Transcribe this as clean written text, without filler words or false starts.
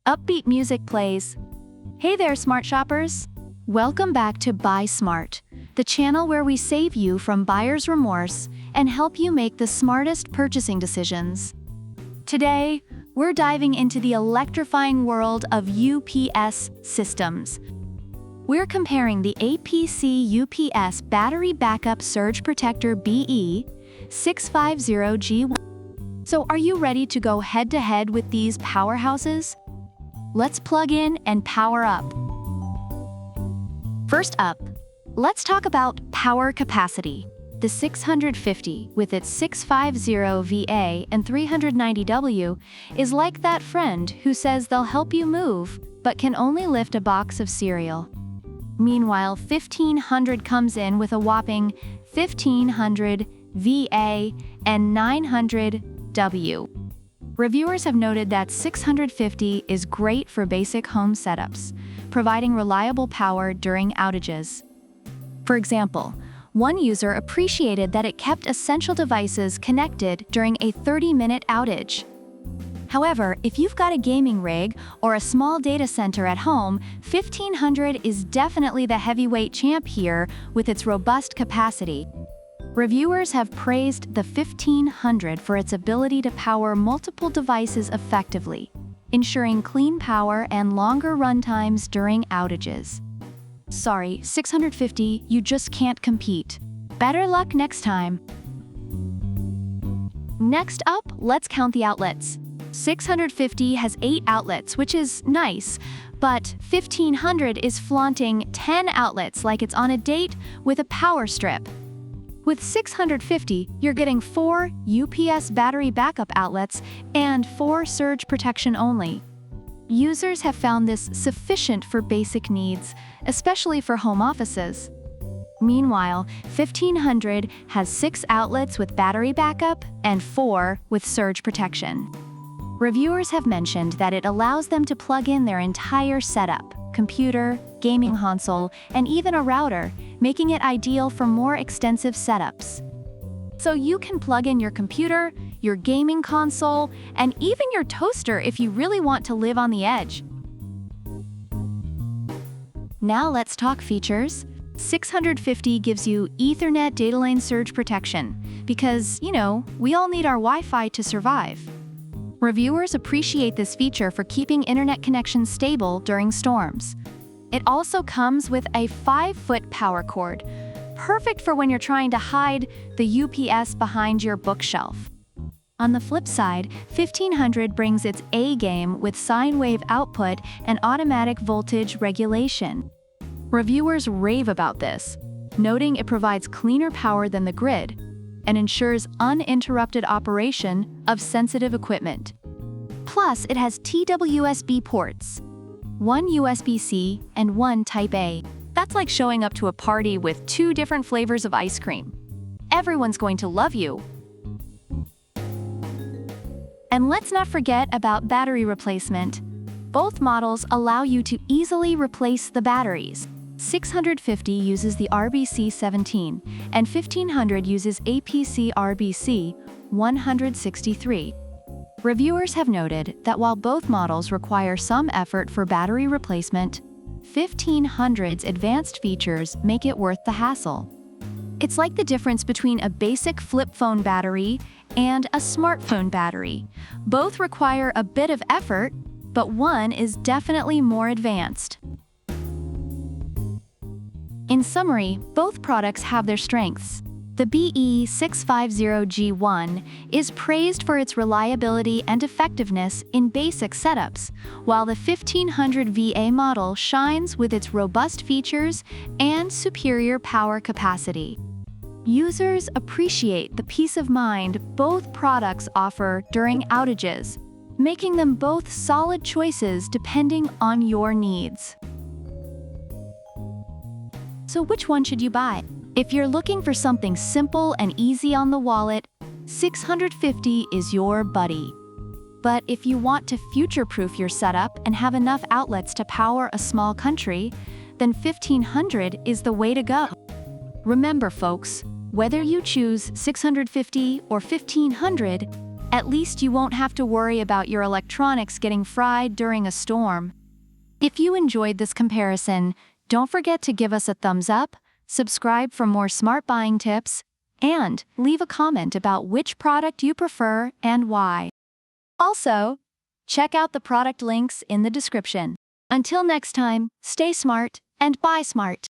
Upbeat music plays. Hey there, smart shoppers! Welcome back to Buy Smart, the channel where we save you from buyer's remorse and help you make the smartest purchasing decisions. Today, we're diving into the electrifying world of UPS systems. We're comparing the APC UPS Battery Backup Surge Protector BE650G1. So are you ready to go head-to-head with these powerhouses? Let's plug in and power up. First up, let's talk about power capacity. The 650, with its 650 VA and 390 W, is like that friend who says they'll help you move, but can only lift a box of cereal. Meanwhile, 1500 comes in with a whopping 1500 VA and 900 W. Reviewers have noted that 650 is great for basic home setups, providing reliable power during outages. For example, one user appreciated that it kept essential devices connected during a 30-minute outage. However, if you've got a gaming rig or a small data center at home, 1500 is definitely the heavyweight champ here with its robust capacity. Reviewers have praised the 1500 for its ability to power multiple devices effectively, ensuring clean power and longer runtimes during outages. Sorry, 650, you just can't compete. Better luck next time. Next up, let's count the outlets. 650 has 8 outlets, which is nice, but 1500 is flaunting 10 outlets like it's on a date with a power strip. With 650, you're getting 4 UPS battery backup outlets and 4 surge protection only. Users have found this sufficient for basic needs, especially for home offices. Meanwhile, 1500 has 6 outlets with battery backup and 4 with surge protection. Reviewers have mentioned that it allows them to plug in their entire setup, computer, gaming console, and even a router, making it ideal for more extensive setups. So you can plug in your computer, your gaming console, and even your toaster if you really want to live on the edge. Now let's talk features. 650 gives you Ethernet data lane surge protection because, we all need our Wi-Fi to survive. Reviewers appreciate this feature for keeping internet connections stable during storms. It also comes with a 5-foot power cord, perfect for when you're trying to hide the UPS behind your bookshelf. On the flip side, 1500 brings its A-game with sine wave output and automatic voltage regulation. Reviewers rave about this, noting it provides cleaner power than the grid and ensures uninterrupted operation of sensitive equipment. Plus, it has TWSB ports, 1 USB-C and 1 Type-A. That's like showing up to a party with 2 different flavors of ice cream. Everyone's going to love you. And let's not forget about battery replacement. Both models allow you to easily replace the batteries. 650 uses the RBC17, and 1500 uses APC RBC163. Reviewers have noted that while both models require some effort for battery replacement, 1500's advanced features make it worth the hassle. It's like the difference between a basic flip phone battery and a smartphone battery. Both require a bit of effort, but one is definitely more advanced. In summary, both products have their strengths. The BE650G1 is praised for its reliability and effectiveness in basic setups, while the 1500 VA model shines with its robust features and superior power capacity. Users appreciate the peace of mind both products offer during outages, making them both solid choices depending on your needs. So which one should you buy? If you're looking for something simple and easy on the wallet, 650 is your buddy. But if you want to future-proof your setup and have enough outlets to power a small country, then 1500 is the way to go. Remember, folks, whether you choose 650 or 1500, At least you won't have to worry about your electronics getting fried during a storm. If you enjoyed this comparison, don't forget to give us a thumbs up, subscribe for more smart buying tips, and leave a comment about which product you prefer and why. Also, check out the product links in the description. Until next time, stay smart and buy smart.